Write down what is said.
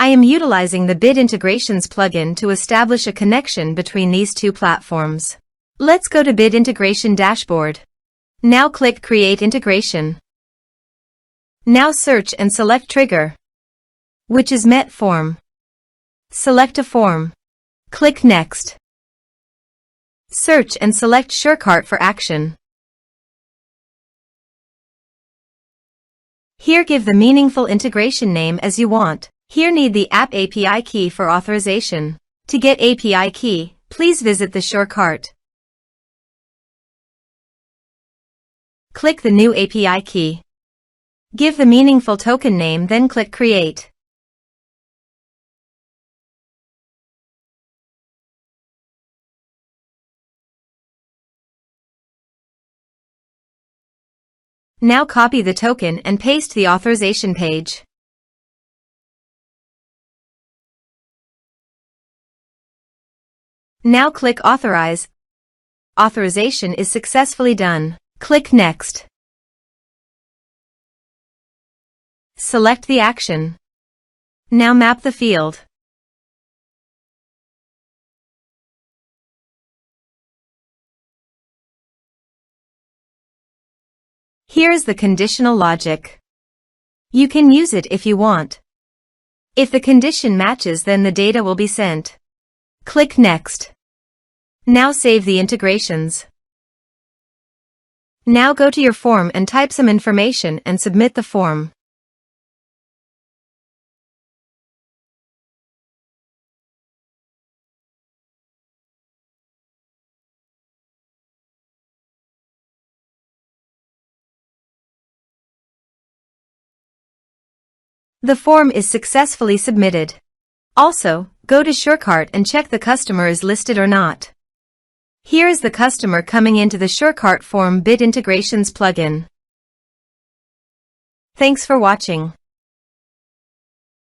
I am utilizing the Bit Integrations plugin to establish a connection between these two platforms. Let's go to Bit Integration Dashboard. Now click Create Integration. Now search and select Trigger, which is MetForm. Select a form. Click Next. Search and select SureCart for action. Here give the meaningful integration name as you want. Here need the app API key for authorization. To get API key, please visit the SureCart. Click the new API key. Give the meaningful token name, then click Create. Now copy the token and paste the authorization page. Now click Authorize. Authorization is successfully done. Click Next. Select the action. Now map the field. Here is the conditional logic. You can use it if you want. If the condition matches, then the data will be sent. Click Next. Now save the integrations. Now go to your form and type some information and submit the form. The form is successfully submitted. Also, go to SureCart and check the customer is listed or not. Here is the customer coming into the SureCart form Bit Integrations plugin. Thanks for watching.